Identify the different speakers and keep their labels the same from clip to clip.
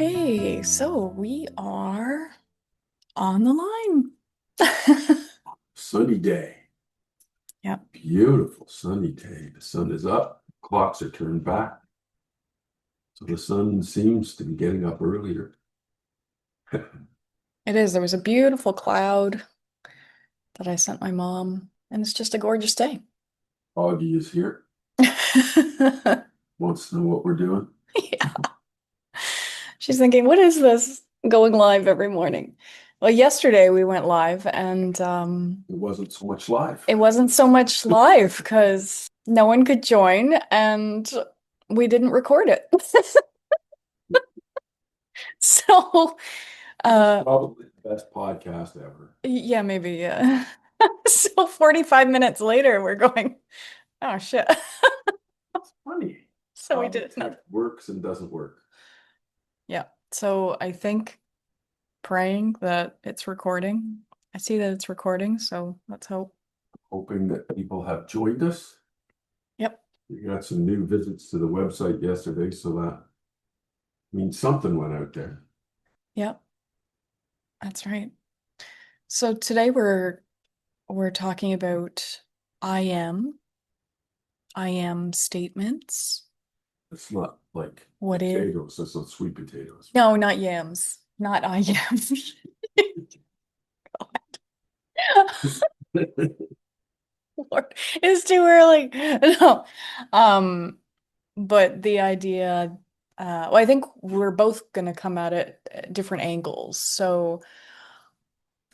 Speaker 1: Okay, so we are on the line.
Speaker 2: Sunny day.
Speaker 1: Yeah,
Speaker 2: Beautiful sunny day. The sun is up, clocks are turned back. So the sun seems to be getting up earlier.
Speaker 1: it is. There was a beautiful cloud that I sent my mom, and it's just a gorgeous day.
Speaker 2: Augie is here, wants to know what we're doing.
Speaker 1: Yeah. She's thinking, what is this going live every morning? Well, yesterday we went live and
Speaker 2: It wasn't so much live.
Speaker 1: it wasn't so much live because no one could join and we didn't record it. So, uh,
Speaker 2: Probably the best podcast ever.
Speaker 1: yeah, maybe, yeah. So 45 minutes later, we're going, oh shit.
Speaker 2: It's funny
Speaker 1: So we
Speaker 2: how the
Speaker 1: did nothing.
Speaker 2: tech works and doesn't work.
Speaker 1: Yeah. So I think praying that it's recording. I see that it's recording, so let's hope.
Speaker 2: Hoping that people have joined us.
Speaker 1: Yep.
Speaker 2: We got some new visits to the website yesterday, so that means something went out there.
Speaker 1: Yep. That's right. So today we're talking about I am, I am statements.
Speaker 2: It's not like
Speaker 1: What is?
Speaker 2: potatoes, it's not sweet potatoes.
Speaker 1: No, not yams. Not I am. Lord, it's too early. No. Um, but the idea, well, I think we're both gonna come at it at different angles. So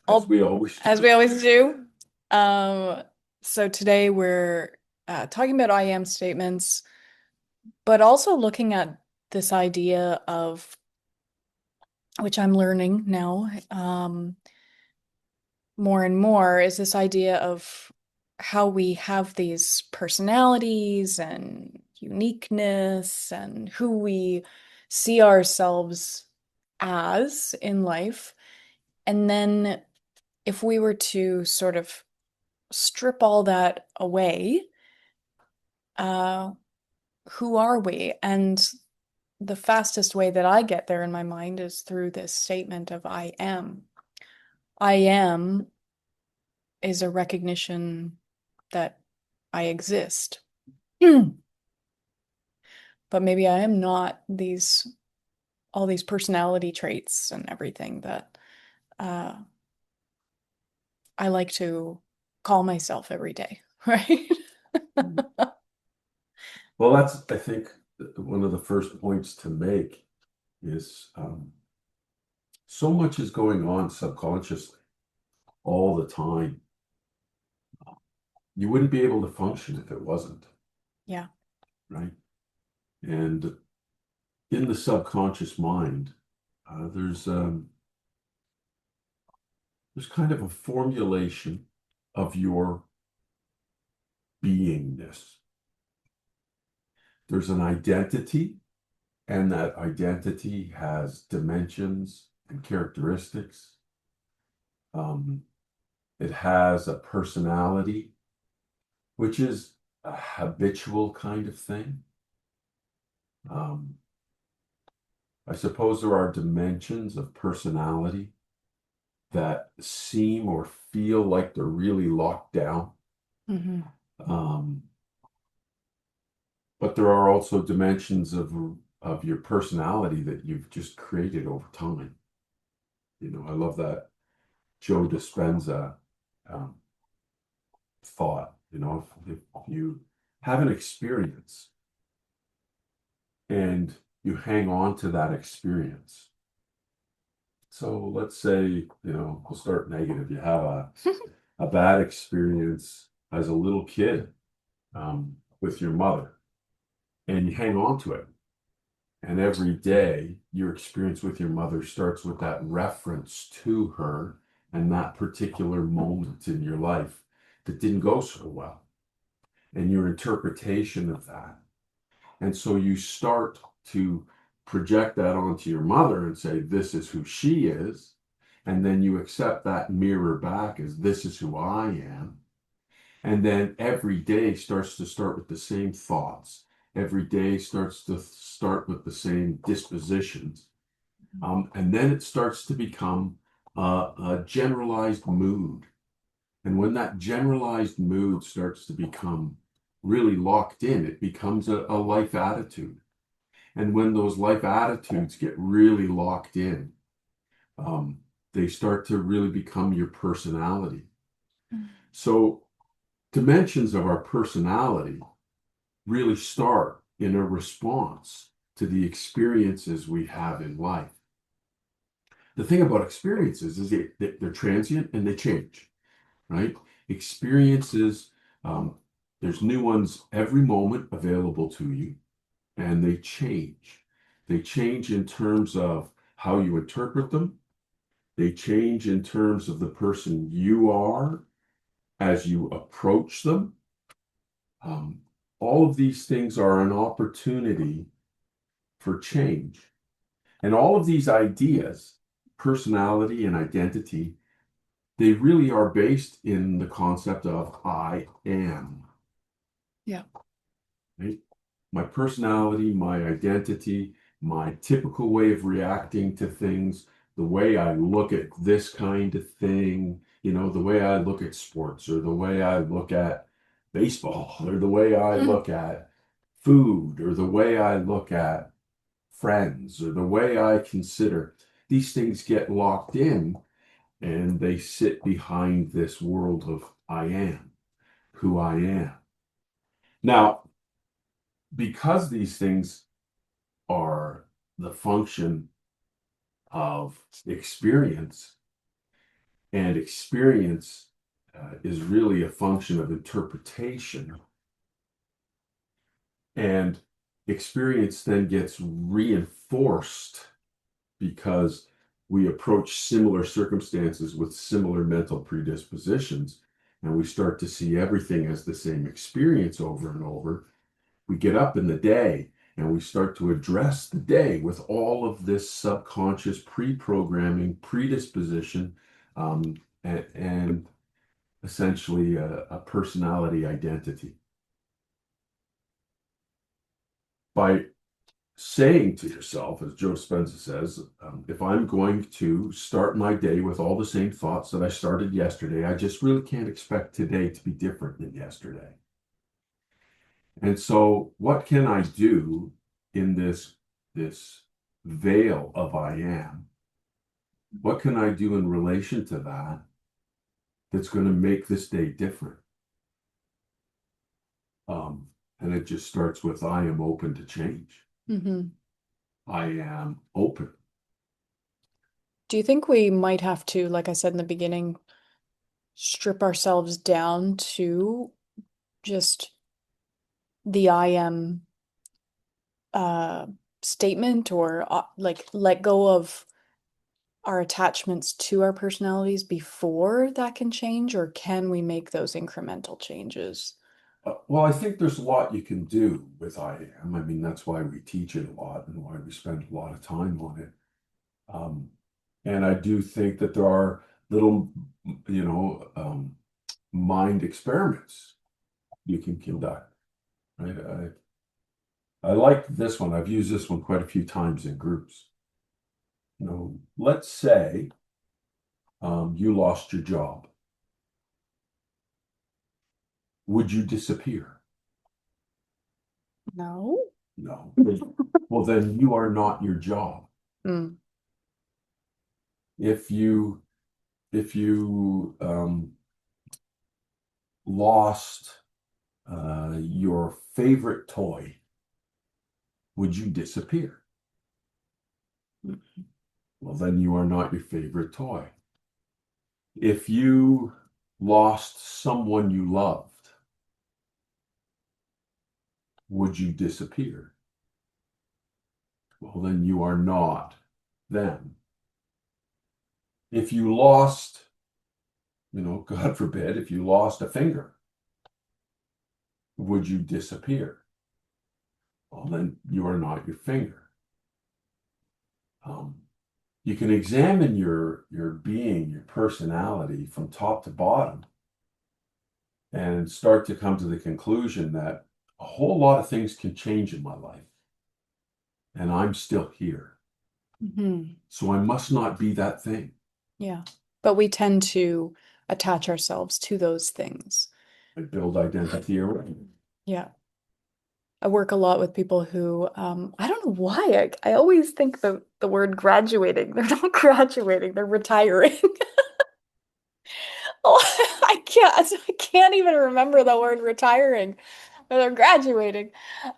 Speaker 2: As
Speaker 1: I'll,
Speaker 2: we always
Speaker 1: as
Speaker 2: do.
Speaker 1: we always do. Um, so today we're talking about I am statements, but also looking at this idea of, which I'm learning now, more and more, is this idea of how we have these personalities and uniqueness and who we see ourselves as in life. And then if we were to sort of strip all that away, uh, who are we? And the fastest way that I get there in my mind is through this statement of I am. I am is a recognition that I exist. But maybe I am not these all these personality traits and everything that uh, I like to call myself every day, right?
Speaker 2: Well, that's, I think, one of the first points to make is so much is going on subconsciously all the time. You wouldn't be able to function if it wasn't,
Speaker 1: Yeah.
Speaker 2: right? And in the subconscious mind, uh, there's um, there's kind of a formulation of your beingness. There's an identity, and that identity has dimensions and characteristics. Um, it has a personality, which is a habitual kind of thing. Um, I suppose there are dimensions of personality that seem or feel like they're really locked down.
Speaker 1: Hmm.
Speaker 2: Um, but there are also dimensions of your personality that you've just created over time. You know, I love that Joe Dispenza um, thought. You know, if you have an experience and you hang on to that experience. So let's say, we'll start negative. You have a bad experience as a little kid with your mother, and you hang on to it. And every day, your experience with your mother starts with that reference to her and that particular moment in your life that didn't go so well, and your interpretation of that. And so you start to project that onto your mother and say, this is who she is. And then you accept that mirror back as this is who I am. And then every day starts to start with the same thoughts. Every day starts to start with the same dispositions. And then it starts to become a generalized mood. And when that generalized mood starts to become really locked in, it becomes a life attitude. And when those life attitudes get really locked in, um, they start to really become your personality. So, dimensions of our personality really start in a response to the experiences we have in life. The thing about experiences is they're transient and they change, right? Experiences, um, there's new ones every moment available to you, and they change. They change in terms of how you interpret them. They change in terms of the person you are as you approach them. Um, all of these things are an opportunity for change. And all of these ideas, personality and identity, they really are based in the concept of I am.
Speaker 1: Yeah.
Speaker 2: Right? My personality, my identity, my typical way of reacting to things, the way I look at this kind of thing, the way I look at sports or the way I look at baseball or the way I look at food or the way I look at friends or the way I consider these things get locked in and they sit behind this world of I am, who I am. Now, because these things are the function of experience, and experience is really a function of interpretation, and experience then gets reinforced because we approach similar circumstances with similar mental predispositions, and we start to see everything as the same experience over and over. We get up in the day and we start to address the day with all of this subconscious pre-programming, predisposition, and essentially a personality identity. By saying to yourself, as Joe Dispenza says, if I'm going to start my day with all the same thoughts that I started yesterday, I just really can't expect today to be different than yesterday. And so, what can I do in this veil of I am? What can I do in relation to that that's going to make this day different? And it just starts with I am open to change.
Speaker 1: Mm-hmm.
Speaker 2: I am open.
Speaker 1: Do you think we might have to, like I said in the beginning, strip ourselves down to just the I am uh statement, or like let go of our attachments to our personalities before that can change, or can we make those incremental changes?
Speaker 2: Well, I think there's a lot you can do with I am. I mean, that's why we teach it a lot and why we spend a lot of time on it. Um, and I do think that there are little, mind experiments you can conduct. Right? I like this one. I've used this one quite a few times in groups. Let's say you lost your job. Would you disappear?
Speaker 1: No.
Speaker 2: No. Well, then you are not your job.
Speaker 1: Mm.
Speaker 2: If you lost your favorite toy, would you disappear? Well, then you are not your favorite toy. If you lost someone you loved, would you disappear? Well, then you are not them. If you lost, God forbid, if you lost a finger, would you disappear? Well, then you are not your finger. Um, you can examine your being, your personality from top to bottom and start to come to the conclusion that a whole lot of things can change in my life, and I'm still here.
Speaker 1: Hmm.
Speaker 2: So I must not be that thing.
Speaker 1: Yeah. But we tend to attach ourselves to those things.
Speaker 2: I build identity around.
Speaker 1: Yeah. I work a lot with people who, I don't know why, I always think the word graduating. They're not graduating, they're retiring. Oh, I can't even remember the word retiring. But they're graduating.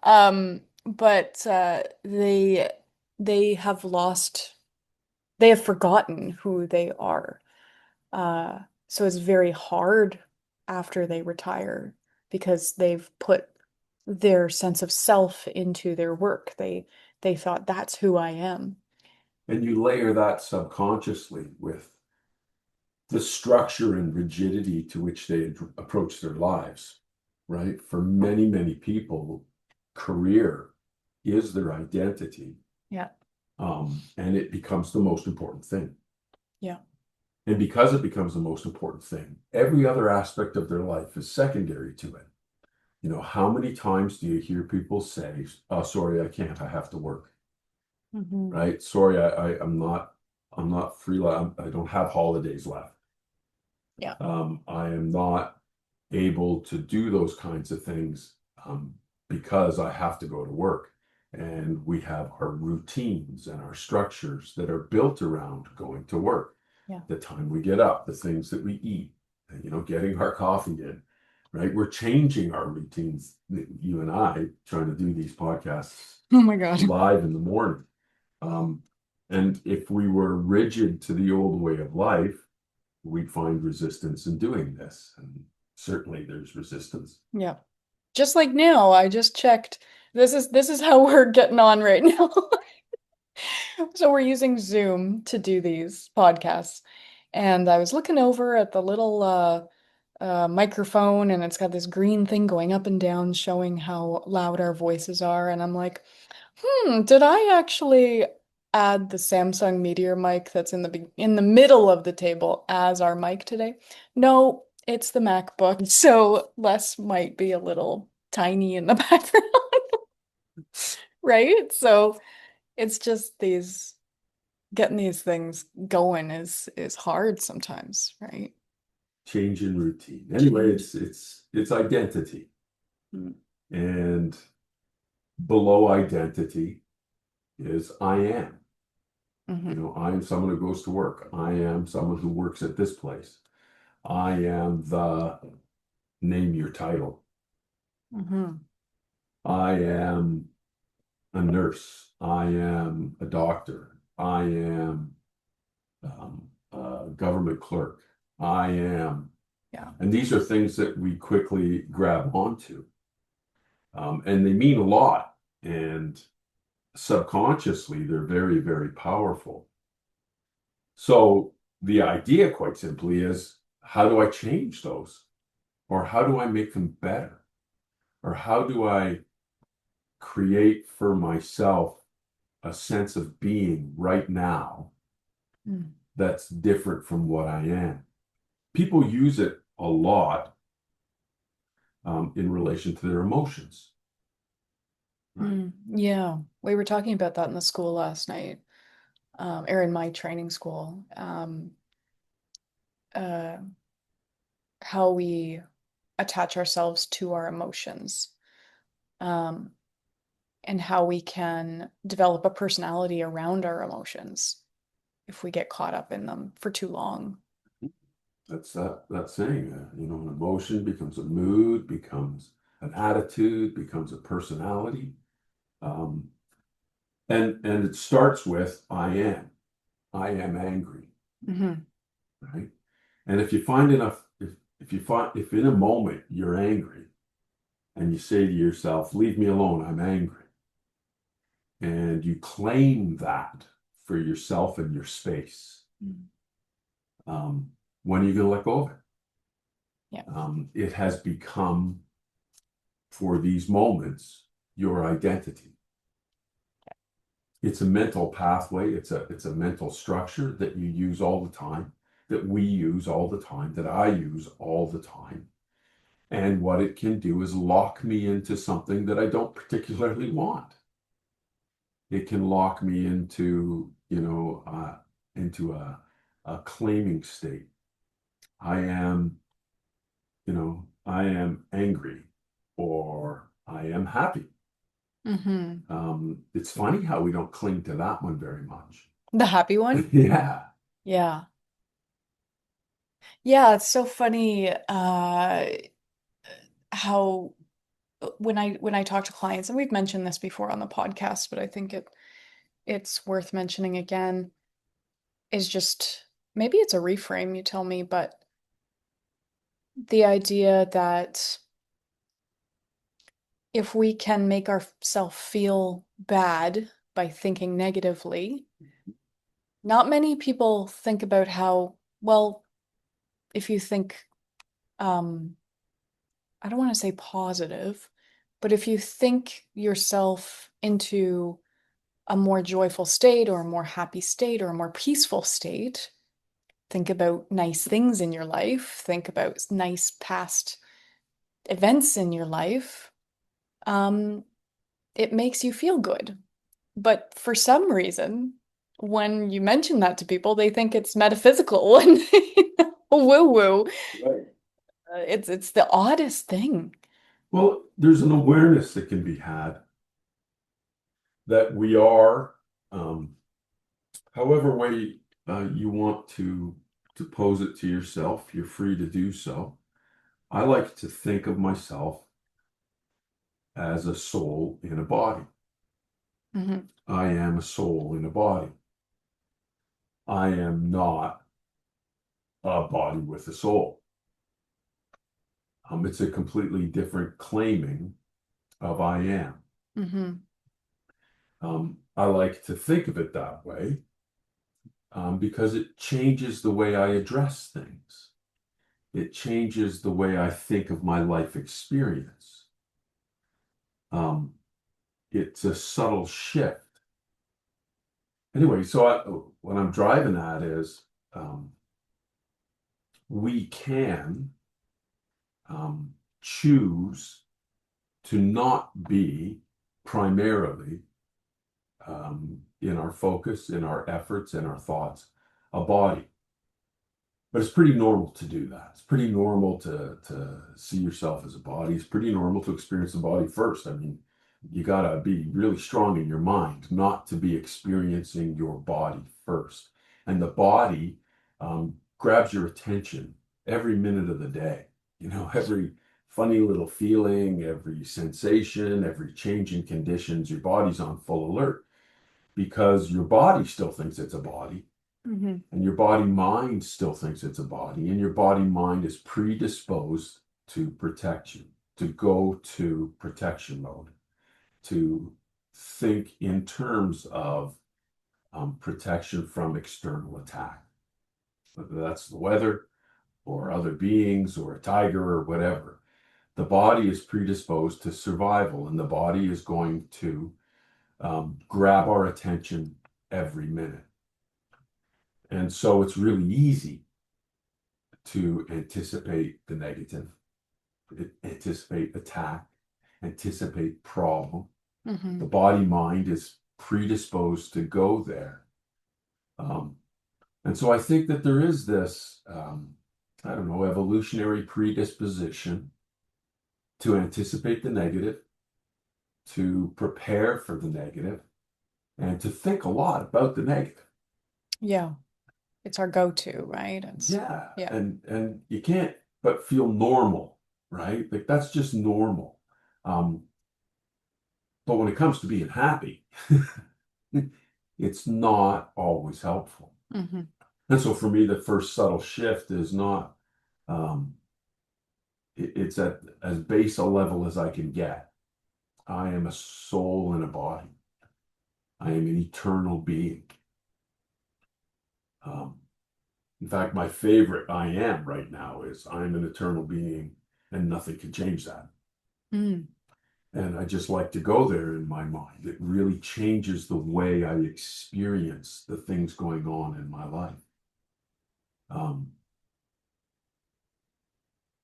Speaker 1: But they have lost, they have forgotten who they are. Uh, so it's very hard after they retire because they've put their sense of self into their work. They thought that's who I am.
Speaker 2: And you layer that subconsciously with the structure and rigidity to which they approach their lives, right? For many, many people, career is their identity,
Speaker 1: Yeah.
Speaker 2: and it becomes the most important thing.
Speaker 1: Yeah.
Speaker 2: And because it becomes the most important thing, every other aspect of their life is secondary to it. You know, how many times do you hear people say, "Oh, sorry, I can't. I have to work."
Speaker 1: Hmm.
Speaker 2: Right? Sorry, I'm not free. I don't have holidays left.
Speaker 1: Yeah.
Speaker 2: I am not able to do those kinds of things because I have to go to work. And we have our routines and our structures that are built around going to work.
Speaker 1: Yeah.
Speaker 2: The time we get up, the things that we eat, and, you know, getting our coffee in, right? We're changing our routines. You and I trying to do these podcasts
Speaker 1: Oh my God.
Speaker 2: live in the morning. Um, and if we were rigid to the old way of life, we'd find resistance in doing this. And certainly there's resistance.
Speaker 1: Yeah. Just like now, I just checked. This is how we're getting on right now. So we're using Zoom to do these podcasts. And I was looking over at the little microphone, and it's got this green thing going up and down showing how loud our voices are. And I'm like, did I actually add the Samsung Meteor mic that's in the middle of the table as our mic today? No, it's the MacBook. So Les might be a little tiny in the background, right? So it's just these getting these things going is hard sometimes, right?
Speaker 2: Change in routine. Anyway,
Speaker 1: Change.
Speaker 2: it's identity.
Speaker 1: Mm.
Speaker 2: And below identity is I am. You
Speaker 1: Hmm.
Speaker 2: know, I am someone who goes to work. I am someone who works at this place. I am the name your title.
Speaker 1: Hmm.
Speaker 2: I am a nurse. I am a doctor. I am a government clerk. I am.
Speaker 1: Yeah.
Speaker 2: And these are things that we quickly grab onto. And they mean a lot. And subconsciously, they're very, very powerful. So the idea, quite simply, is how do I change those? Or how do I make them better? Or how do I create for myself a sense of being right now
Speaker 1: Mm.
Speaker 2: that's different from what I am? People use it a lot in relation to their emotions, right?
Speaker 1: Mm. Yeah. We were talking about that in the school last night, or in my training school. Uh, how we attach ourselves to our emotions, um, and how we can develop a personality around our emotions if we get caught up in them for too long.
Speaker 2: That's that saying, you know, an emotion becomes a mood, becomes an attitude, becomes a personality. Um, and it starts with I am angry,
Speaker 1: Hmm.
Speaker 2: right? And if you find enough, if you find if in a moment you're angry and you say to yourself, leave me alone, I'm angry, and you claim that for yourself and your space, um, when are you going to let go of it?
Speaker 1: Yeah.
Speaker 2: It has become, for these moments, your identity. It's a mental pathway. It's a mental structure that you use all the time, that we use all the time, that I use all the time. And what it can do is lock me into something that I don't particularly want. It can lock me into, into a claiming state. I am, I am angry or I am happy.
Speaker 1: Hmm.
Speaker 2: It's funny how we don't cling to that one very much.
Speaker 1: The happy one?
Speaker 2: Yeah.
Speaker 1: Yeah. Yeah, it's so funny how when I talk to clients, and we've mentioned this before on the podcast, but I think it's worth mentioning again, is just maybe it's a reframe, you tell me, but the idea that if we can make ourselves feel bad by thinking negatively, not many people think about how, well, if you think, um, I don't want to say positive, but if you think yourself into a more joyful state or a more happy state or a more peaceful state, think about nice things in your life, think about nice past events in your life, um, it makes you feel good. But for some reason, when you mention that to people, they think it's metaphysical and woo woo.
Speaker 2: Right.
Speaker 1: It's the oddest thing.
Speaker 2: Well, there's an awareness that can be had that we are, um, however way you want to pose it to yourself, you're free to do so. I like to think of myself as a soul in a body.
Speaker 1: Hmm.
Speaker 2: I am a soul in a body. I am not a body with a soul. It's a completely different claiming of I am.
Speaker 1: Hmm.
Speaker 2: I like to think of it that way because it changes the way I address things. It changes the way I think of my life experience. Um, it's a subtle shift. Anyway, what I'm driving at is um, we can choose to not be primarily in our focus, in our efforts, in our thoughts, a body. But it's pretty normal to do that. It's pretty normal to see yourself as a body. It's pretty normal to experience the body first. I mean, you gotta be really strong in your mind not to be experiencing your body first. And the body grabs your attention every minute of the day. Every funny little feeling, every sensation, every change in conditions, your body's on full alert because your body still thinks it's a body
Speaker 1: Hmm.
Speaker 2: and your body mind still thinks it's a body, and your body mind is predisposed to protect you, to go to protection mode, to think in terms of protection from external attack, whether that's the weather or other beings or a tiger or whatever. The body is predisposed to survival, and the body is going to grab our attention every minute. And so it's really easy to anticipate the negative, anticipate attack, anticipate problem. The
Speaker 1: Hmm.
Speaker 2: body mind is predisposed to go there. Um, and so I think that there is this, I don't know, evolutionary predisposition to anticipate the negative, to prepare for the negative, and to think a lot about the negative.
Speaker 1: Yeah, it's our go-to, right?
Speaker 2: Yeah,
Speaker 1: Yeah.
Speaker 2: and you can't but feel normal, right? Like that's just normal. Um, But when it comes to being happy, it's not always helpful.
Speaker 1: Hmm.
Speaker 2: And so for me, the first subtle shift is not, um, it's at as base a level as I can get. I am a soul in a body. I am an eternal being. Um, in fact, my favorite I am right now is I'm an eternal being and nothing can change that.
Speaker 1: Mm.
Speaker 2: And I just like to go there in my mind. It really changes the way I experience the things going on in my life. Um,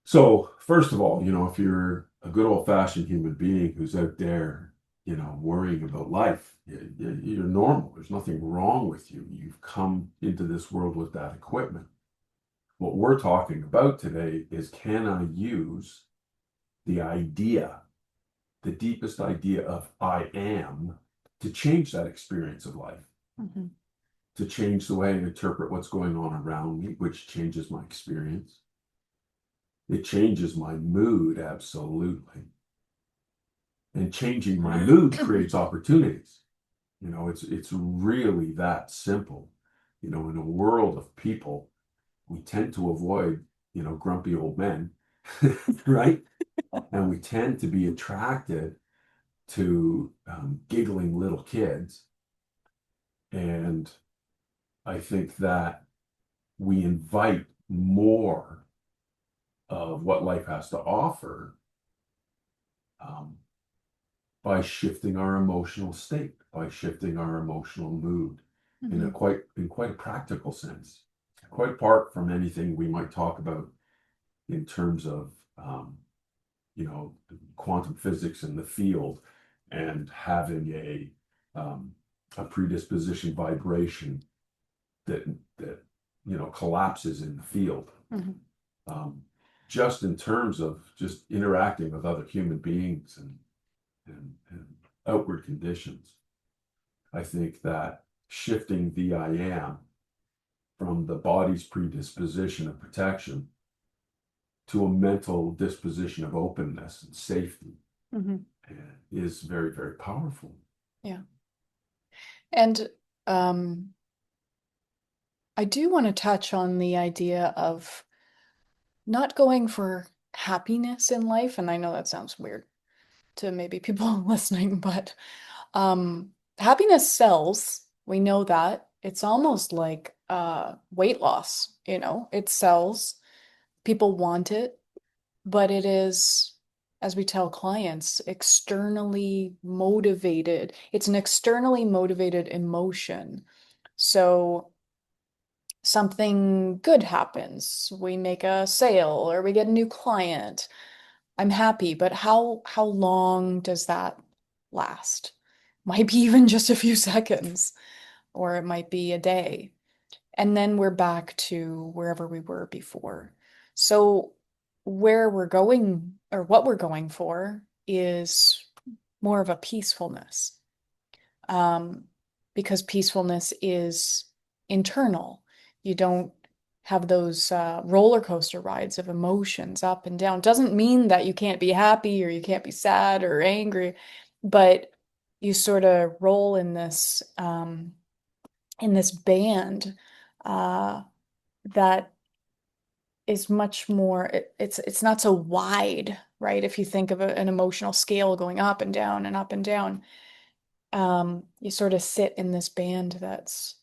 Speaker 2: so, first of all, if you're a good old fashioned human being who's out there worrying about life. You're normal. There's nothing wrong with you. You've come into this world with that equipment. What we're talking about today is, can I use the idea, the deepest idea of I am, to change that experience of life,
Speaker 1: Mhm.
Speaker 2: to change the way I interpret what's going on around me, which changes my experience. It changes my mood, absolutely. And changing my mood creates opportunities. It's really that simple. In a world of people, we tend to avoid, grumpy old men, right? And we tend to be attracted to giggling little kids. And I think that we invite more of what life has to offer, um, by shifting our emotional state, by shifting our emotional mood
Speaker 1: Mhm.
Speaker 2: in quite a practical sense, quite apart from anything we might talk about in terms of you know quantum physics in the field and having a predisposition vibration that collapses in the field.
Speaker 1: Mhm.
Speaker 2: Um, just in terms of just interacting with other human beings and outward conditions. I think that shifting the I am from the body's predisposition of protection to a mental disposition of openness and safety
Speaker 1: Mhm.
Speaker 2: is very, very powerful.
Speaker 1: Yeah. And um, I do want to touch on the idea of not going for happiness in life. And I know that sounds weird to maybe people listening, but happiness sells. We know that. It's almost like weight loss, it sells. People want it, but it is, as we tell clients, externally motivated. It's an externally motivated emotion. So something good happens, we make a sale or we get a new client. I'm happy, but how long does that last? Might be even just a few seconds, or it might be a day. And then we're back to wherever we were before. So where we're going or what we're going for is more of a peacefulness. Um, because peacefulness is internal. You don't have those roller coaster rides of emotions up and down. Doesn't mean that you can't be happy or you can't be sad or angry, but you sort of roll in this band uh, that is much more. It's not so wide, right? If you think of an emotional scale going up and down and up and down, you sort of sit in this band that's,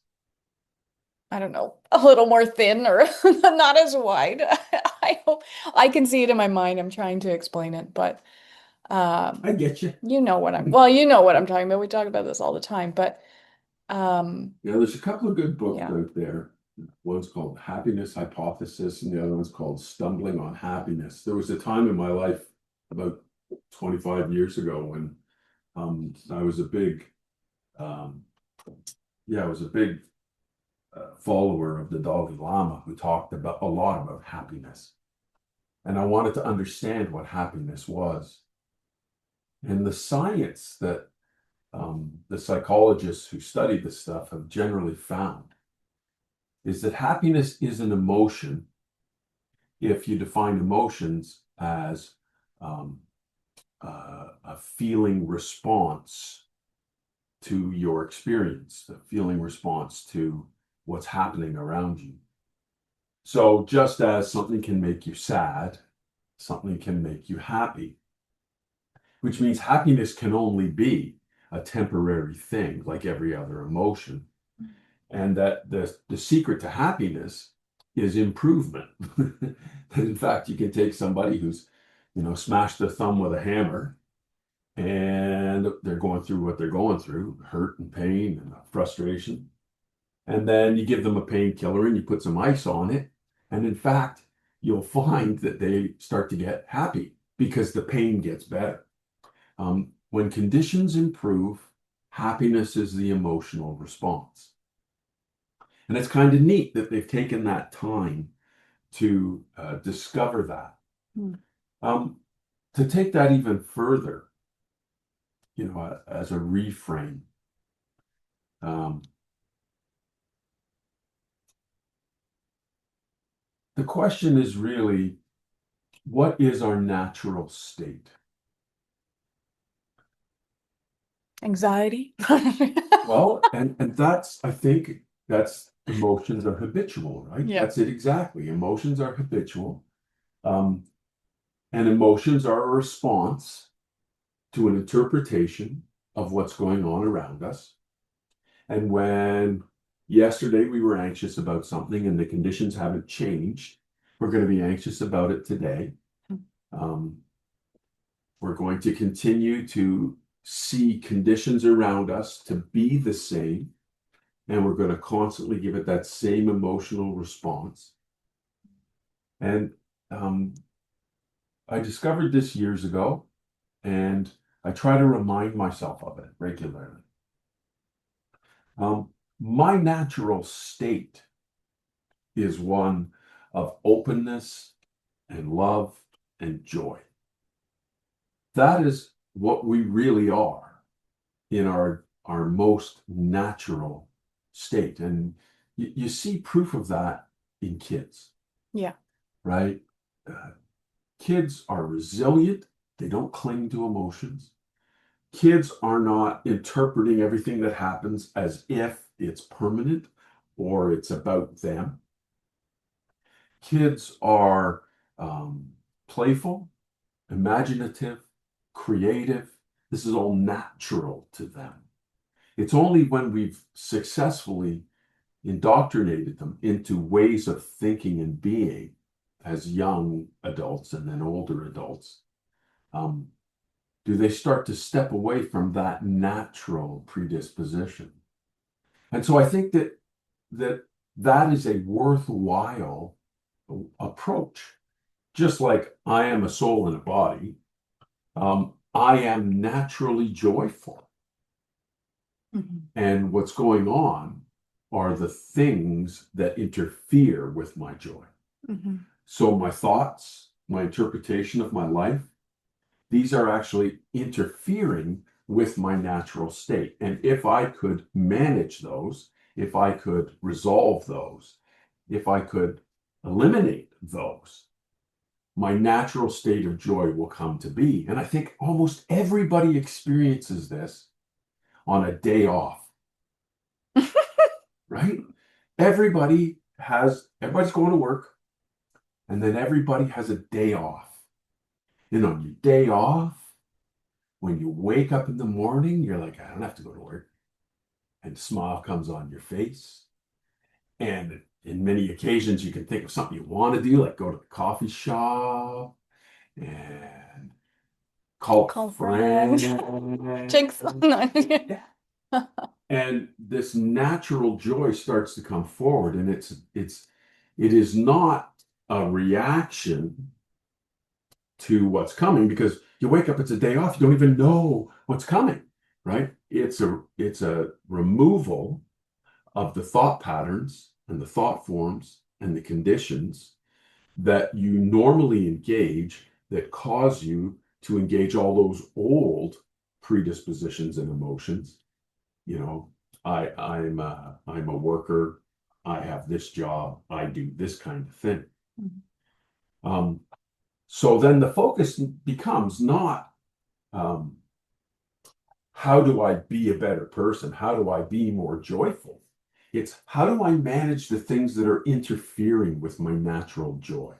Speaker 1: I don't know, a little more thin or not as wide. I hope I can see it in my mind. I'm trying to explain it, but
Speaker 2: I
Speaker 1: um,
Speaker 2: get you.
Speaker 1: you know what I'm talking about. We talk about this all the time, but um,
Speaker 2: There's a couple of good books
Speaker 1: yeah.
Speaker 2: out there. One's called Happiness Hypothesis, and the other one's called Stumbling on Happiness. There was a time in my life about 25 years ago when I was a big, um, I was a big follower of the Dalai Lama, who talked about a lot about happiness. And I wanted to understand what happiness was. And the science that the psychologists who study this stuff have generally found is that happiness is an emotion if you define emotions as um, a feeling response to your experience, a feeling response to what's happening around you. So just as something can make you sad, something can make you happy, which means happiness can only be a temporary thing like every other emotion. And that the secret to happiness is improvement. That in fact, you can take somebody who's, smashed their thumb with a hammer and they're going through what they're going through, hurt and pain and frustration. And then you give them a painkiller and you put some ice on it. And in fact, you'll find that they start to get happy because the pain gets better. When conditions improve, happiness is the emotional response. And it's kind of neat that they've taken that time to discover that.
Speaker 1: Hmm.
Speaker 2: Um, to take that even further, as a reframe, um, the question is really, what is our natural state?
Speaker 1: Anxiety.
Speaker 2: Well, and that's, I think that's emotions are habitual, right?
Speaker 1: Yeah.
Speaker 2: That's it exactly. Emotions are habitual. Um, and emotions are a response to an interpretation of what's going on around us. And when yesterday we were anxious about something and the conditions haven't changed, we're going to be anxious about it today. Um, we're going to continue to see conditions around us to be the same, and we're going to constantly give it that same emotional response. And um, I discovered this years ago, and I try to remind myself of it regularly. My natural state is one of openness and love and joy. That is what we really are in our most natural state. And you see proof of that in kids,
Speaker 1: Yeah.
Speaker 2: right? Uh, Kids are resilient. They don't cling to emotions. Kids are not interpreting everything that happens as if it's permanent or it's about them. Kids are playful, imaginative, creative. This is all natural to them. It's only when we've successfully indoctrinated them into ways of thinking and being as young adults and then older adults, um, do they start to step away from that natural predisposition. And so I think that that is a worthwhile approach. Just like I am a soul in a body, I am naturally joyful.
Speaker 1: Mhm.
Speaker 2: And what's going on are the things that interfere with my joy.
Speaker 1: Mhm.
Speaker 2: So my thoughts, my interpretation of my life, these are actually interfering with my natural state. And if I could manage those, if I could resolve those, if I could eliminate those, my natural state of joy will come to be. And I think almost everybody experiences this on a day off, right? Everybody's going to work, and then everybody has a day off. And on your day off, when you wake up in the morning, you're like, I don't have to go to work. And a smile comes on your face. And in many occasions, you can think of something you want to do, like go to the coffee shop and call
Speaker 1: Call
Speaker 2: a
Speaker 1: a friend.
Speaker 2: friend.
Speaker 1: Jinx. No.
Speaker 2: Yeah. And this natural joy starts to come forward, and it is not a reaction to what's coming because you wake up, it's a day off, you don't even know what's coming, right? It's a removal of the thought patterns and the thought forms and the conditions that you normally engage that cause you to engage all those old predispositions and emotions. You know, I'm a worker. I have this job. I do this kind of thing.
Speaker 1: Mhm.
Speaker 2: Um, so then the focus becomes not um, how do I be a better person? How do I be more joyful? It's how do I manage the things that are interfering with my natural joy?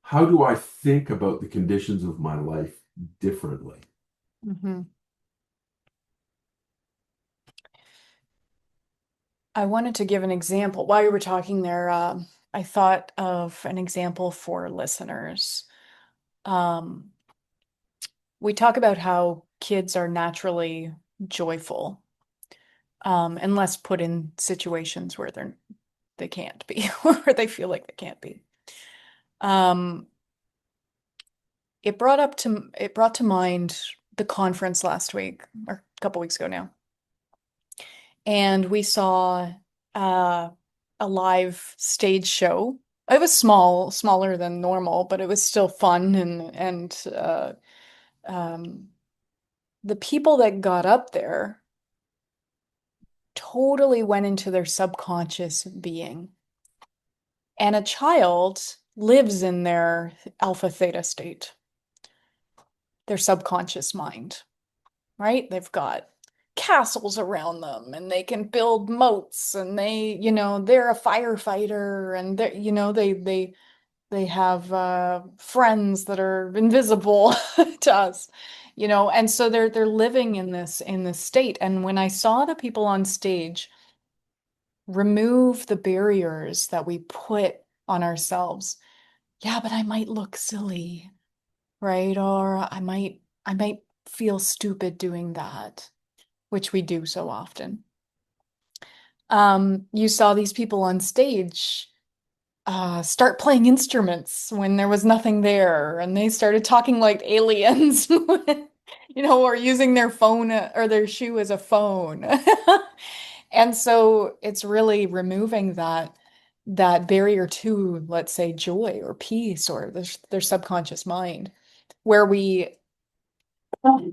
Speaker 2: How do I think about the conditions of my life differently?
Speaker 1: Mhm. I wanted to give an example. While you were talking there, I thought of an example for listeners. Um, we talk about how kids are naturally joyful, unless put in situations where they can't be, or they feel like they can't be. Um, it brought to mind the conference last week or a couple weeks ago now, and we saw uh, a live stage show. It was smaller than normal, but it was still fun and um, the people that got up there totally went into their subconscious being. And a child lives in their alpha theta state, their subconscious mind, right? They've got castles around them and they can build moats and they're a firefighter and they have friends that are invisible to us, and so they're living in this state. And when I saw the people on stage remove the barriers that we put on ourselves, yeah, but I might look silly, right? Or I might feel stupid doing that, which we do so often. You saw these people on stage start playing instruments when there was nothing there, and they started talking like aliens, or using their phone or their shoe as a phone. And so it's really removing that barrier to, let's say, joy or peace or their subconscious mind, where we, all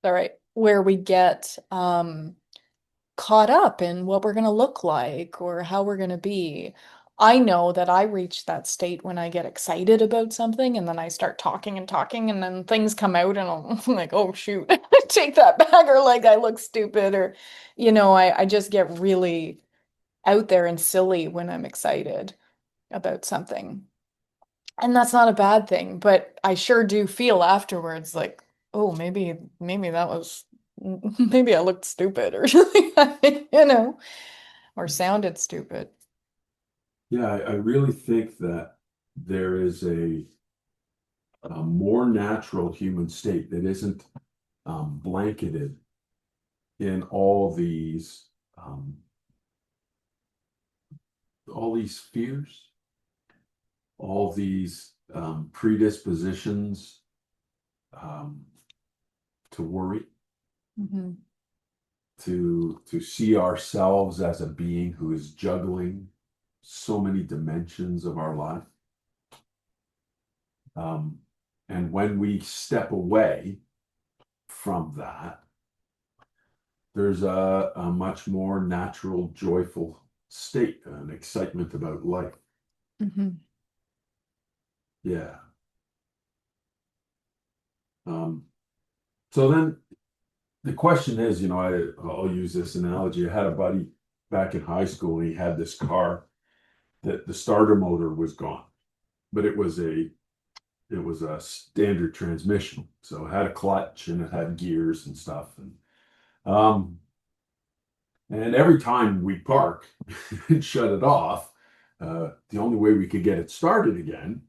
Speaker 1: right, where we get caught up in what we're going to look like or how we're going to be. I know that I reach that state when I get excited about something and then I start talking and talking and then things come out and I'm like, oh shoot, take that back, or like I look stupid, or I just get really out there and silly when I'm excited about something. And that's not a bad thing, but I sure do feel afterwards like, oh, maybe that was maybe I looked stupid or something, or sounded stupid.
Speaker 2: Yeah, I really think that there is a more natural human state that isn't blanketed in um, all these fears, all these predispositions um, to worry,
Speaker 1: Hmm.
Speaker 2: to see ourselves as a being who is juggling so many dimensions of our life. Um, and when we step away from that, there's a much more natural, joyful state, an excitement about life.
Speaker 1: Hmm.
Speaker 2: Yeah. Um, so then the question is, I'll use this analogy. I had a buddy back in high school, and he had this car that the starter motor was gone, but it was a standard transmission. So it had a clutch and it had gears and stuff. Um, and every time we park and shut it off, the only way we could get it started again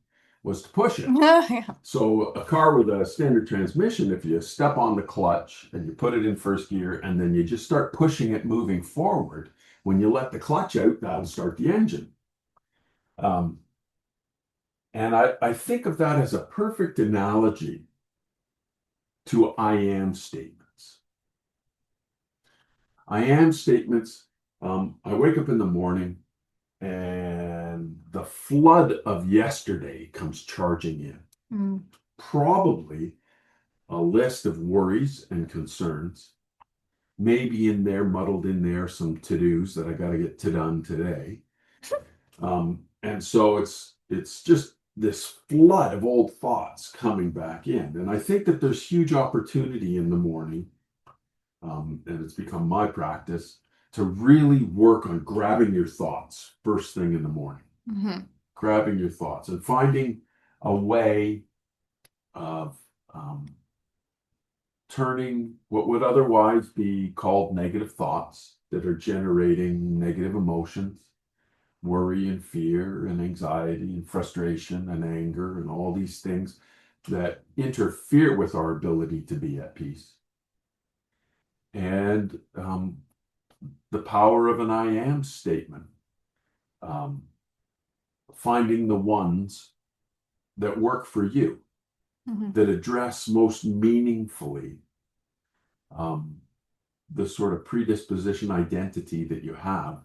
Speaker 2: was to push it.
Speaker 1: Yeah.
Speaker 2: So a car with a standard transmission, if you step on the clutch and you put it in first gear and then you just start pushing it moving forward, when you let the clutch out, that'll start the engine. Um, and I think of that as a perfect analogy to I am statements. I am statements. I wake up in the morning and the flood of yesterday comes charging in.
Speaker 1: Mm.
Speaker 2: Probably a list of worries and concerns, maybe in there, muddled in there, some to-dos that I got to get to done today. And so it's just this flood of old thoughts coming back in. And I think that there's huge opportunity in the morning, and it's become my practice to really work on grabbing your thoughts first thing in the morning,
Speaker 1: Hmm.
Speaker 2: grabbing your thoughts and finding a way of turning what would otherwise be called negative thoughts that are generating negative emotions, worry and fear and anxiety and frustration and anger and all these things that interfere with our ability to be at peace. And the power of an I am statement, um, finding the ones that work for you.
Speaker 1: Hmm.
Speaker 2: that address most meaningfully um, the sort of predisposition identity that you have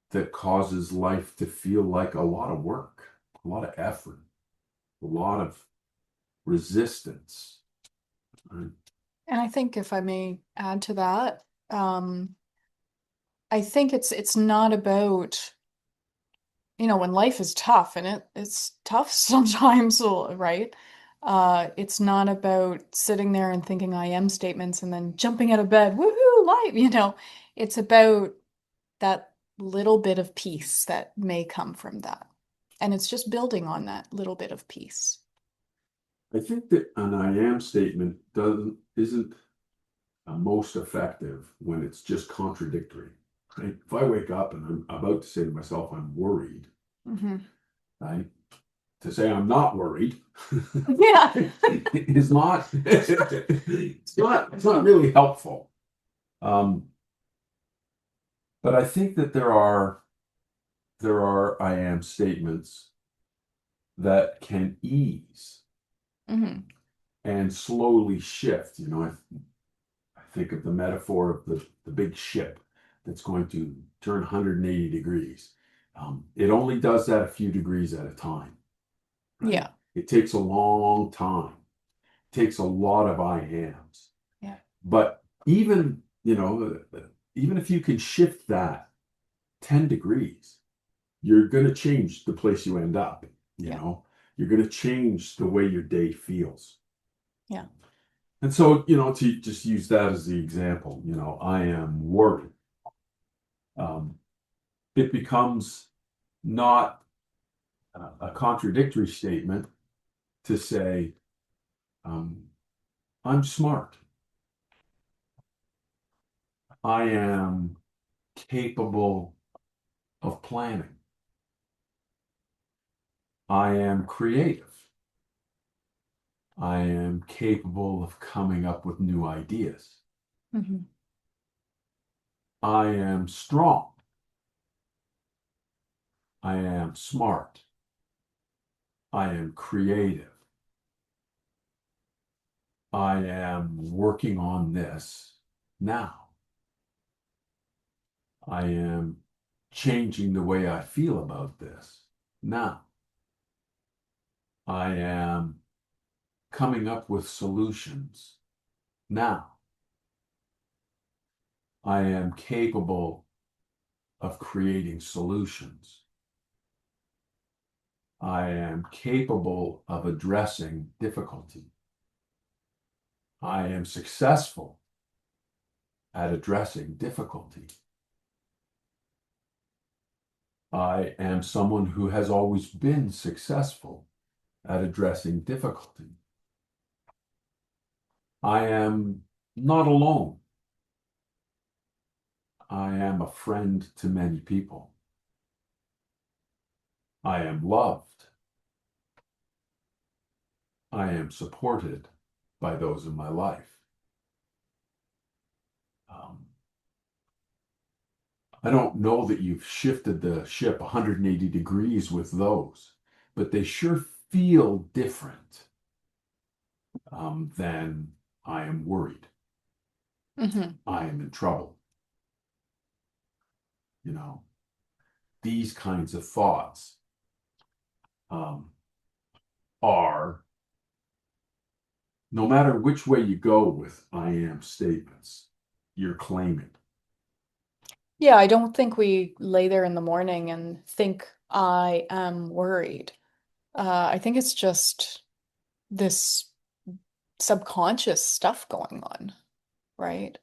Speaker 2: that causes life to feel like a lot of work, a lot of effort, a lot of resistance. Right?
Speaker 1: And I think if I may add to that, I think it's not about, when life is tough and it's tough sometimes, right? It's not about sitting there and thinking I am statements and then jumping out of bed, woohoo, life. It's about that little bit of peace that may come from that. And it's just building on that little bit of peace.
Speaker 2: I think that an I am statement isn't most effective when it's just contradictory. Right? If I wake up and I'm about to say to myself, I'm worried,
Speaker 1: Hmm.
Speaker 2: right? To say I'm not worried
Speaker 1: Yeah.
Speaker 2: is not it's not really helpful. Um, but I think that there are I am statements that can ease
Speaker 1: Hmm.
Speaker 2: and slowly shift. I think of the metaphor of the big ship that's going to turn 180 degrees. It only does that a few degrees at a time, right?
Speaker 1: Yeah.
Speaker 2: It takes a long time. It takes a lot of I ams.
Speaker 1: Yeah.
Speaker 2: But even if you can shift that 10 degrees, you're going to change the place you end up. You
Speaker 1: Yeah.
Speaker 2: know, you're going to change the way your day feels.
Speaker 1: Yeah.
Speaker 2: And so, to just use that as the example, I am worried. Um, it becomes not a contradictory statement to say, um, I'm smart. I am capable of planning. I am creative. I am capable of coming up with new ideas.
Speaker 1: Hmm.
Speaker 2: I am strong. I am smart. I am creative. I am working on this now. I am changing the way I feel about this now. I am coming up with solutions now. I am capable of creating solutions. I am capable of addressing difficulty. I am successful at addressing difficulty. I am someone who has always been successful at addressing difficulty. I am not alone. I am a friend to many people. I am loved. I am supported by those in my life. Um, I don't know that you've shifted the ship 180 degrees with those, but they sure feel different than I am worried.
Speaker 1: Hmm.
Speaker 2: I am in trouble. You know, these kinds of thoughts um, are, no matter which way you go with I am statements, you're claiming.
Speaker 1: Yeah, I don't think we lay there in the morning and think I am worried. I think it's just this subconscious stuff going on, right?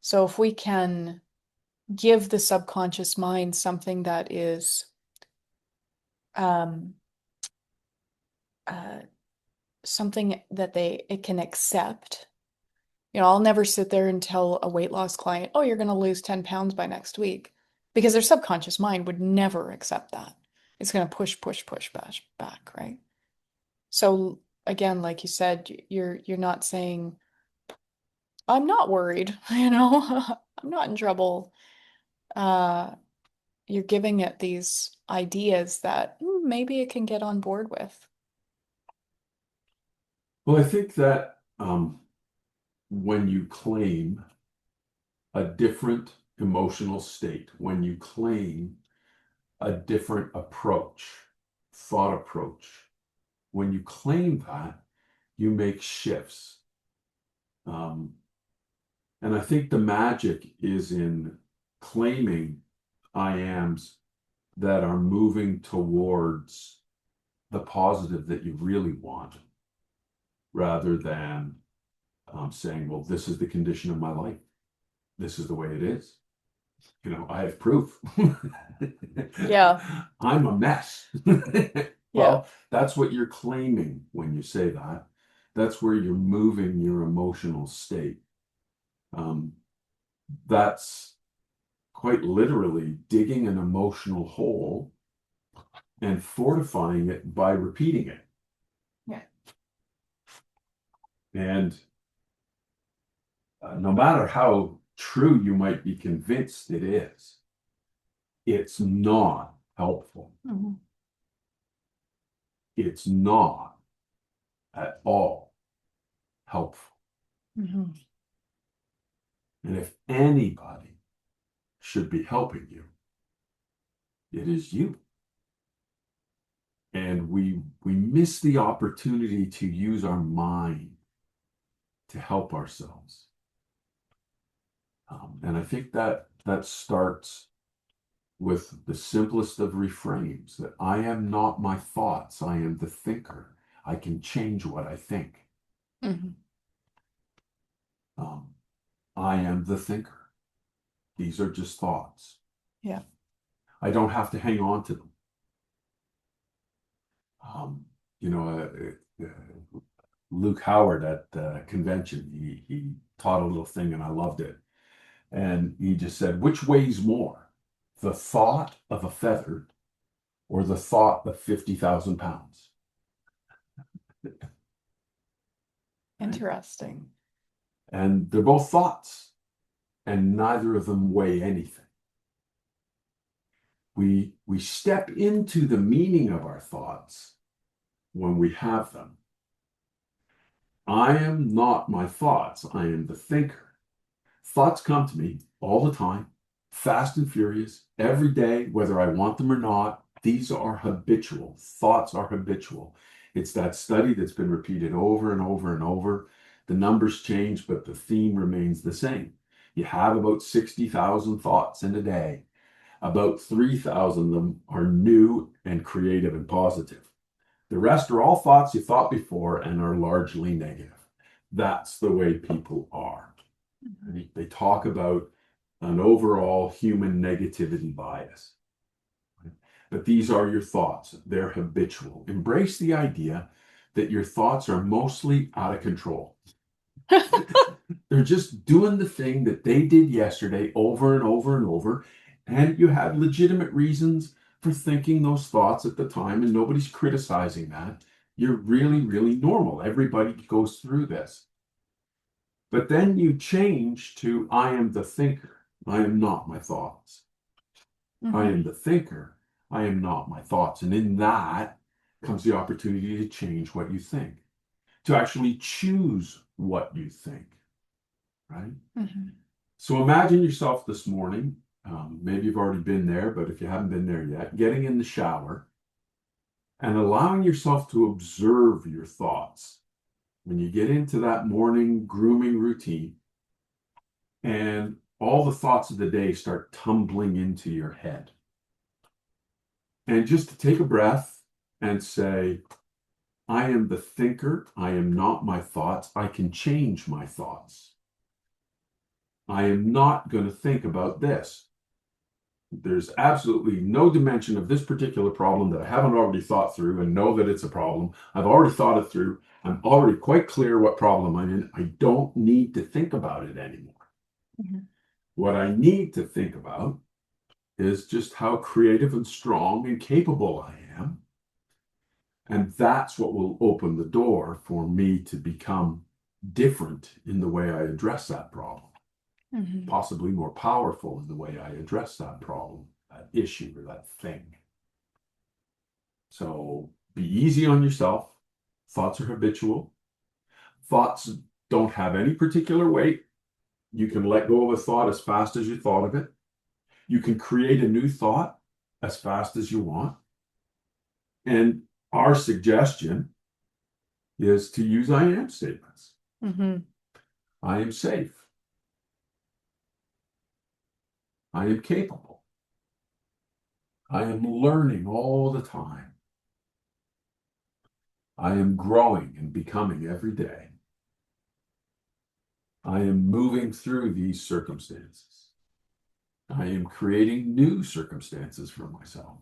Speaker 1: So if we can give the subconscious mind something that is um, uh, something that it can accept. I'll never sit there and tell a weight loss client, oh, you're going to lose 10 pounds by next week, because their subconscious mind would never accept that. It's going to push, push, push back, right? So again, like you said, you're not saying, I'm not worried, I'm not in trouble. Uh, you're giving it these ideas that maybe it can get on board with.
Speaker 2: Well, I think that when you claim a different emotional state, when you claim a different approach, thought approach, when you claim that, you make shifts. Um, and I think the magic is in claiming I ams that are moving towards the positive that you really want, rather than saying, well, this is the condition of my life. This is the way it is. I have proof.
Speaker 1: Yeah.
Speaker 2: I'm a mess.
Speaker 1: Yeah.
Speaker 2: Well, that's what you're claiming when you say that. That's where you're moving your emotional state. Um, that's quite literally digging an emotional hole and fortifying it by repeating it.
Speaker 1: Yeah.
Speaker 2: And no matter how true you might be convinced it is, it's not helpful.
Speaker 1: Mhm.
Speaker 2: It's not at all helpful.
Speaker 1: Mhm.
Speaker 2: And if anybody should be helping you, it is you. And we miss the opportunity to use our mind to help ourselves. And I think that starts with the simplest of reframes, that I am not my thoughts, I am the thinker. I can change what I think.
Speaker 1: Mhm.
Speaker 2: Um, I am the thinker. These are just thoughts.
Speaker 1: Yeah.
Speaker 2: I don't have to hang on to them. Um, you know, Luke Howard at the convention, he taught a little thing and I loved it. And he just said, which weighs more, the thought of a feather or the thought of 50,000 pounds? Right?
Speaker 1: Interesting.
Speaker 2: And they're both thoughts, and neither of them weigh anything. We step into the meaning of our thoughts when we have them. I am not my thoughts, I am the thinker. Thoughts come to me all the time, fast and furious, every day, whether I want them or not. These are habitual. Thoughts are habitual. It's that study that's been repeated over and over and over. The numbers change, but the theme remains the same. You have about 60,000 thoughts in a day. About 3,000 of them are new and creative and positive. The rest are all thoughts you thought before and are largely negative. That's the way people are. They talk about an overall human negativity bias. But these are your thoughts. They're habitual. Embrace the idea that your thoughts are mostly out of control. They're just doing the thing that they did yesterday over and over and over. And you had legitimate reasons for thinking those thoughts at the time, and nobody's criticizing that. You're really, really normal. Everybody goes through this. But then you change to I am the thinker. I am not my thoughts. I
Speaker 1: Mhm.
Speaker 2: am the thinker. I am not my thoughts. And in that comes the opportunity to change what you think, to actually choose what you think, right?
Speaker 1: Mhm.
Speaker 2: So imagine yourself this morning. Maybe you've already been there, but if you haven't been there yet, getting in the shower and allowing yourself to observe your thoughts. When you get into that morning grooming routine, and all the thoughts of the day start tumbling into your head. And just to take a breath and say, I am the thinker. I am not my thoughts. I can change my thoughts. I am not going to think about this. There's absolutely no dimension of this particular problem that I haven't already thought through and know that it's a problem. I've already thought it through. I'm already quite clear what problem I'm in. I don't need to think about it anymore.
Speaker 1: Mhm.
Speaker 2: What I need to think about is just how creative and strong and capable I am. And that's what will open the door for me to become different in the way I address that problem,
Speaker 1: Mhm.
Speaker 2: possibly more powerful in the way I address that problem, that issue, or that thing. So be easy on yourself. Thoughts are habitual. thoughts don't have any particular weight. You can let go of a thought as fast as you thought of it. You can create a new thought as fast as you want. And our suggestion is to use I am statements.
Speaker 1: Mm-hmm.
Speaker 2: I am safe. I am capable. I am learning all the time. I am growing and becoming every day. I am moving through these circumstances. I am creating new circumstances for myself.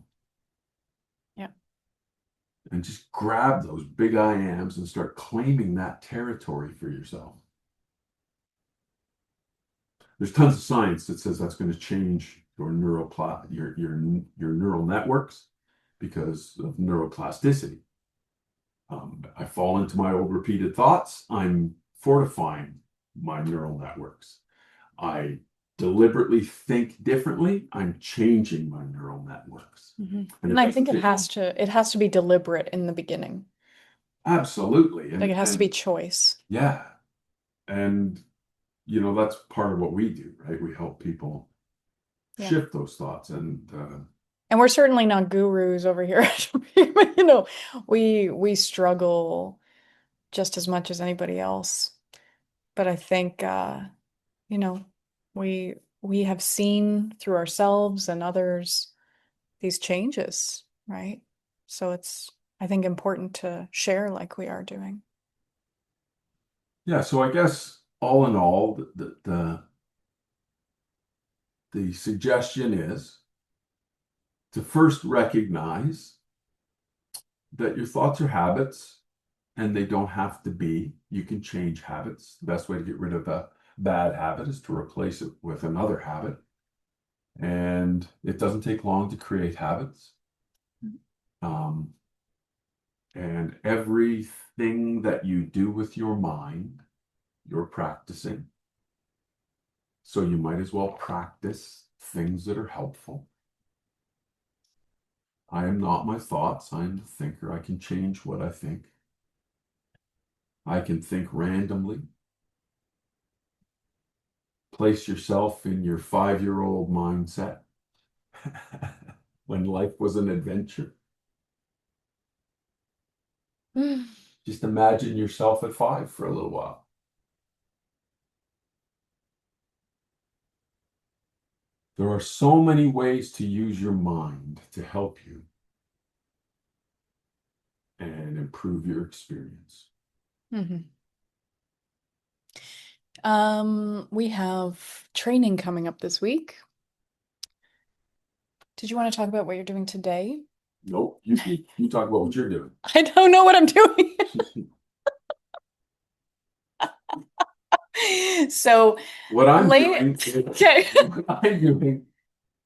Speaker 1: Yeah.
Speaker 2: And just grab those big I ams and start claiming that territory for yourself. There's tons of science that says that's going to change your your neural networks because of neuroplasticity. I fall into my old repeated thoughts. I'm fortifying my neural networks. I deliberately think differently. I'm changing my neural networks.
Speaker 1: Mm-hmm.
Speaker 2: And
Speaker 1: And
Speaker 2: it
Speaker 1: I think
Speaker 2: doesn't take long.
Speaker 1: it has to be deliberate in the beginning.
Speaker 2: Absolutely.
Speaker 1: Like
Speaker 2: And
Speaker 1: it has to be choice.
Speaker 2: yeah. And that's part of what we do, right? We help people
Speaker 1: Yeah.
Speaker 2: shift those thoughts. And
Speaker 1: And we're certainly not gurus over here. You know, we struggle just as much as anybody else. But I think you know, we have seen through ourselves and others these changes, right? So it's, I think, important to share like we are doing.
Speaker 2: yeah, so I guess all in all, the suggestion is to first recognize that your thoughts are habits and they don't have to be. You can change habits. The best way to get rid of a bad habit is to replace it with another habit. And it doesn't take long to create habits. Um, and everything that you do with your mind, you're practicing. So you might as well practice things that are helpful. I am not my thoughts. I am the thinker. I can change what I think. I can think randomly. Place yourself in your 5-year-old mindset when life was an adventure. Just imagine yourself at 5 for a little while. There are so many ways to use your mind to help you and improve your experience.
Speaker 1: Mhm. We have training coming up this week. Did you want to talk about what you're doing today?
Speaker 2: Nope, you talk about what you're doing.
Speaker 1: I don't know what I'm doing. So
Speaker 2: What I'm
Speaker 1: late.
Speaker 2: doing is
Speaker 1: Okay.
Speaker 2: what I'm doing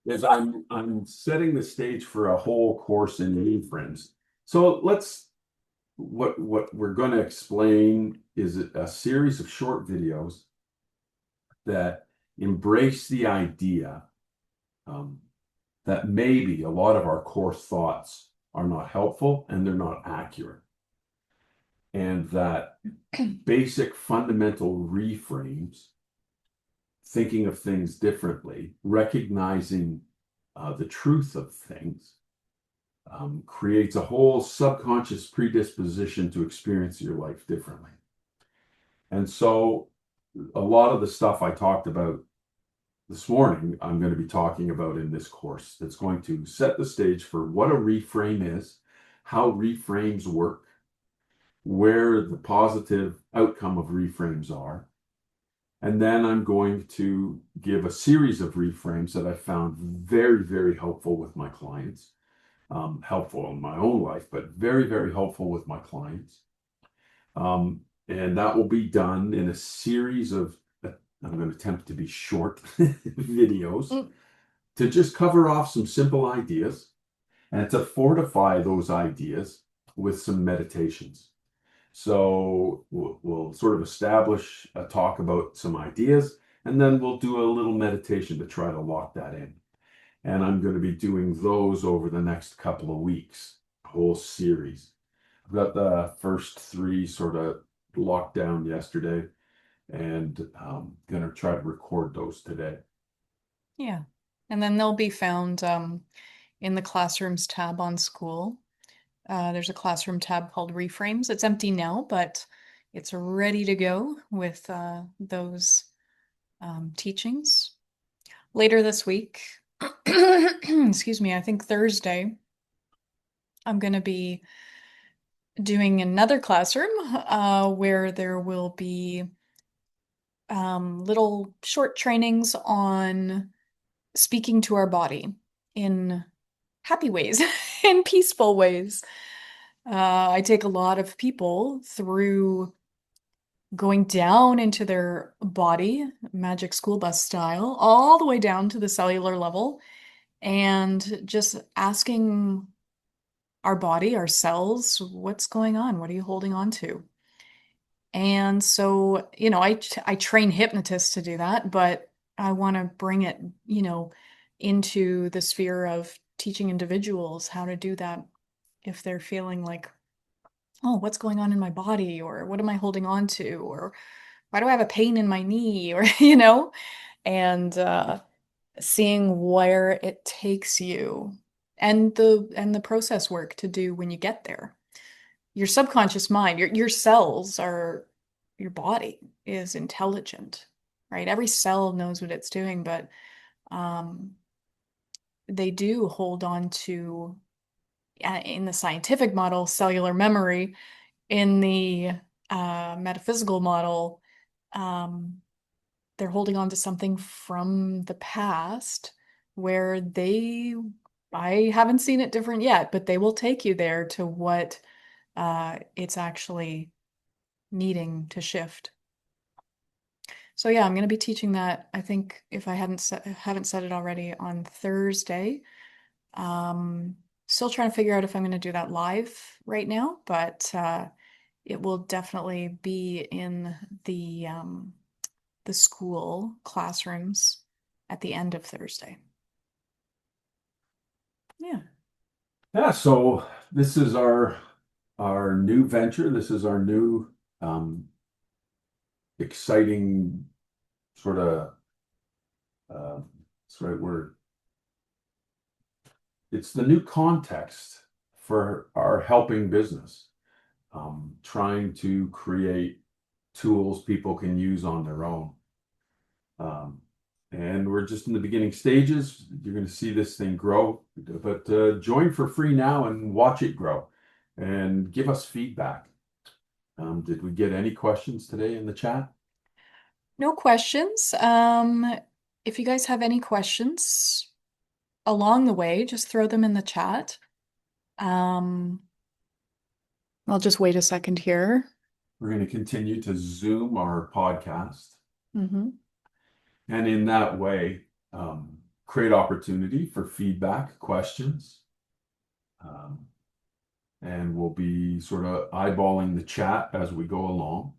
Speaker 2: is I'm setting the stage for a whole course in Reframes. So what we're going to explain is a series of short videos that embrace the idea um, that maybe a lot of our core thoughts are not helpful and they're not accurate, and that basic fundamental reframes, thinking of things differently, recognizing the truth of things, creates a whole subconscious predisposition to experience your life differently. And so, a lot of the stuff I talked about this morning, I'm going to be talking about in this course that's going to set the stage for what a reframe is, how reframes work, where the positive outcome of reframes are. And then I'm going to give a series of reframes that I found very, very helpful with my clients, helpful in my own life, but very, very helpful with my clients. And that will be done in a series of, I'm going to attempt to be short videos
Speaker 1: Mm.
Speaker 2: to just cover off some simple ideas and to fortify those ideas with some meditations. So we'll sort of establish a talk about some ideas, and then we'll do a little meditation to try to lock that in. And I'm going to be doing those over the next couple of weeks, a whole series. I've got the first 3 sort of locked down yesterday, and gonna try to record those today.
Speaker 1: Yeah. And then they'll be found in the classrooms tab on school. There's a classroom tab called Reframes. It's empty now, but it's ready to go with those teachings. Later this week, excuse me, I think Thursday, I'm going to be doing another classroom where there will be little short trainings on speaking to our body in happy ways, in peaceful ways. I take a lot of people through going down into their body, magic school bus style, all the way down to the cellular level, and just asking our body, our cells, what's going on? What are you holding on to? And so, I train hypnotists to do that, but I want to bring it, into the sphere of teaching individuals how to do that if they're feeling like, oh, what's going on in my body? Or what am I holding on to? Or why do I have a pain in my knee? Or, and seeing where it takes you and the process work to do when you get there. Your subconscious mind, your cells are your body is intelligent, right? Every cell knows what it's doing, but um, they do hold on to, in the scientific model, cellular memory. In the metaphysical model, um, they're holding on to something from the past where I haven't seen it different yet, but they will take you there to what it's actually needing to shift. So yeah, I'm going to be teaching that, I think, if I haven't said it already, on Thursday. Um, Still trying to figure out if I'm going to do that live right now, but it will definitely be in the school classrooms at the end of Thursday. Yeah.
Speaker 2: Yeah, so this is our new venture. This is our new um, exciting sort of what's the right word? It's the new context for our helping business, trying to create tools people can use on their own. Um, and we're just in the beginning stages. You're going to see this thing grow, but join for free now and watch it grow and give us feedback. Did we get any questions today in the chat?
Speaker 1: No questions. If you guys have any questions along the way, just throw them in the chat. Um, I'll just wait a second here.
Speaker 2: We're going to continue to Zoom our podcast,
Speaker 1: Hmm.
Speaker 2: and in that way, create opportunity for feedback, questions. Um, and we'll be sort of eyeballing the chat as we go along.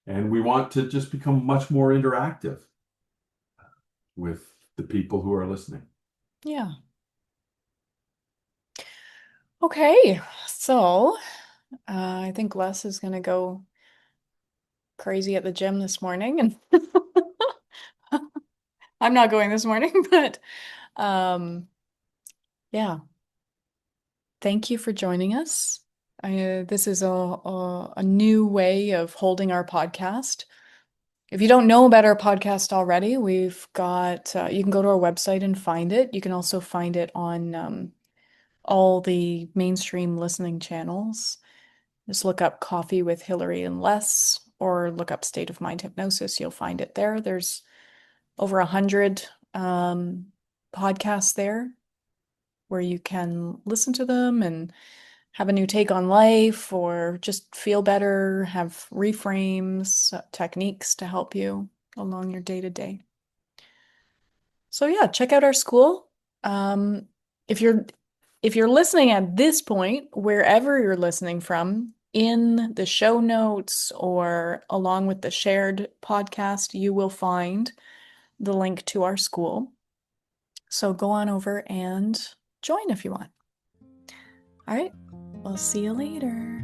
Speaker 2: And we want to just become much more interactive with the people who are listening.
Speaker 1: Yeah. Okay. So, I think Les is gonna go crazy at the gym this morning, and I'm not going this morning, but um, yeah. Thank you for joining us. This is a new way of holding our podcast. If you don't know about our podcast already, we've got, you can go to our website and find it. You can also find it on all the mainstream listening channels. Just look up Coffee with Hillary and Les, or look up State of Mind Hypnosis. You'll find it there. There's over 100 podcasts there where you can listen to them and have a new take on life or just feel better, have reframes, techniques to help you along your day to day. So yeah, check out our school. Um, if you're listening at this point, wherever you're listening from, in the show notes or along with the shared podcast, you will find the link to our school. So go on over and join if you want. All right, we'll see you later.